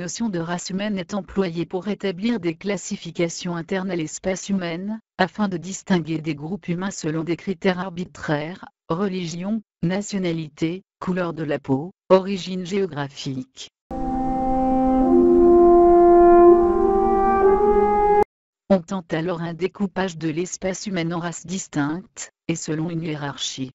notion de race humaine est employée pour établir des classifications internes à l'espèce humaine, afin de distinguer des groupes humains selon des critères arbitraires, religion, nationalité, couleur de la peau, origine géographique. On tente alors un découpage de l'espèce humaine en races distinctes, et selon une hiérarchie.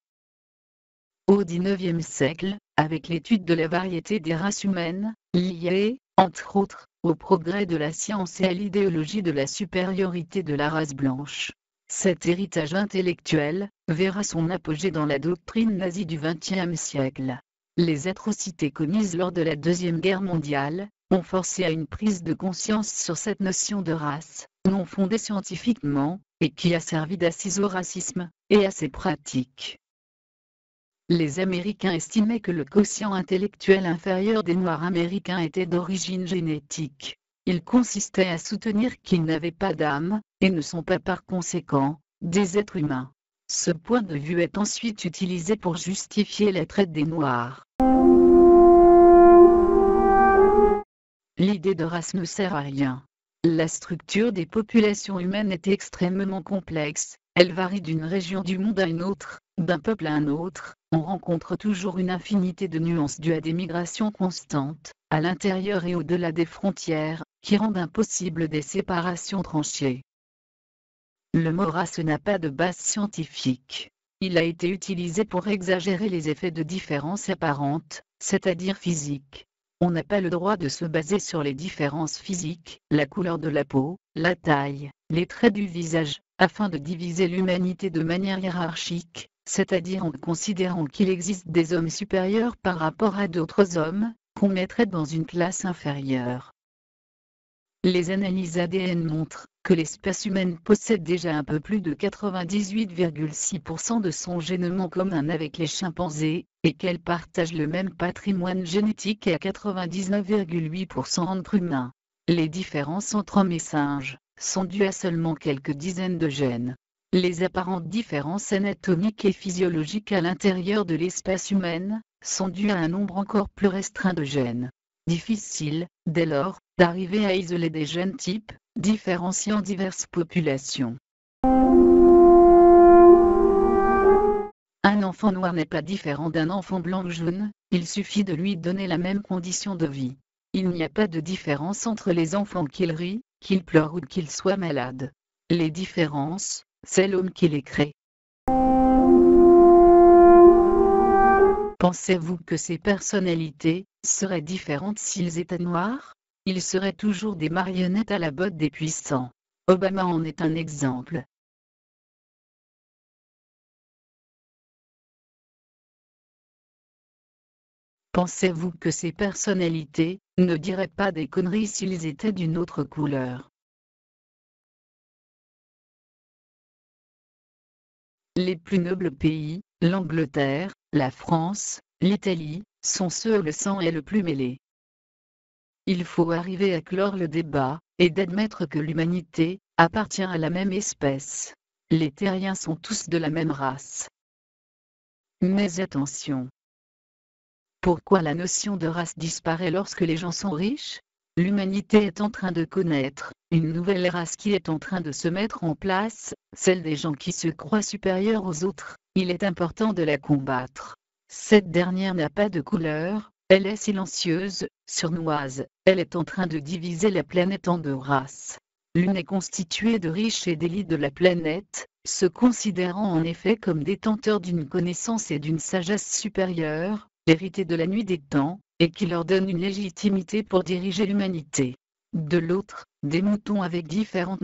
Au XIXe siècle, avec l'étude de la variété des races humaines, liée, entre autres, au progrès de la science et à l'idéologie de la supériorité de la race blanche, cet héritage intellectuel verra son apogée dans la doctrine nazie du XXe siècle. Les atrocités commises lors de la Deuxième Guerre mondiale ont forcé à une prise de conscience sur cette notion de race, non fondée scientifiquement, et qui a servi d'assise au racisme et à ses pratiques. Les Américains estimaient que le quotient intellectuel inférieur des Noirs américains était d'origine génétique. Il consistait à soutenir qu'ils n'avaient pas d'âme, et ne sont pas par conséquent, des êtres humains. Ce point de vue est ensuite utilisé pour justifier la traite des Noirs. L'idée de race ne sert à rien. La structure des populations humaines est extrêmement complexe, elle varie d'une région du monde à une autre, d'un peuple à un autre, on rencontre toujours une infinité de nuances dues à des migrations constantes, à l'intérieur et au-delà des frontières, qui rendent impossibles des séparations tranchées. Le mot race n'a pas de base scientifique. Il a été utilisé pour exagérer les effets de différences apparentes, c'est-à-dire physiques. On n'a pas le droit de se baser sur les différences physiques, la couleur de la peau, la taille, les traits du visage, afin de diviser l'humanité de manière hiérarchique, c'est-à-dire en considérant qu'il existe des hommes supérieurs par rapport à d'autres hommes, qu'on mettrait dans une classe inférieure. Les analyses ADN montrent que l'espèce humaine possède déjà un peu plus de 98,6% de son génome commun avec les chimpanzés, et qu'elle partage le même patrimoine génétique à 99,8% entre humains. Les différences entre hommes et singes sont dues à seulement quelques dizaines de gènes. Les apparentes différences anatomiques et physiologiques à l'intérieur de l'espèce humaine sont dues à un nombre encore plus restreint de gènes. Difficile, dès lors, d'arriver à isoler des gènes types, différenciant diverses populations. Un enfant noir n'est pas différent d'un enfant blanc ou jaune, il suffit de lui donner la même condition de vie. Il n'y a pas de différence entre les enfants qu'ils rient, qu'ils pleurent ou qu'ils soient malades. Les différences, c'est l'homme qui les crée. Pensez-vous que ces personnalités seraient différentes s'ils étaient noirs? Ils seraient toujours des marionnettes à la botte des puissants. Obama en est un exemple. Pensez-vous que ces personnalités ne diraient pas des conneries s'ils étaient d'une autre couleur? Les plus nobles pays, l'Angleterre, la France, l'Italie, sont ceux où le sang est le plus mêlé. Il faut arriver à clore le débat, et d'admettre que l'humanité appartient à la même espèce. Les terriens sont tous de la même race. Mais attention! Pourquoi la notion de race disparaît lorsque les gens sont riches? L'humanité est en train de connaître une nouvelle race qui est en train de se mettre en place, celle des gens qui se croient supérieurs aux autres. Il est important de la combattre. Cette dernière n'a pas de couleur, elle est silencieuse, sournoise, elle est en train de diviser la planète en deux races. L'une est constituée de riches et d'élites de la planète, se considérant en effet comme détenteurs d'une connaissance et d'une sagesse supérieure, héritée de la nuit des temps, et qui leur donne une légitimité pour diriger l'humanité. De l'autre, des moutons avec différentes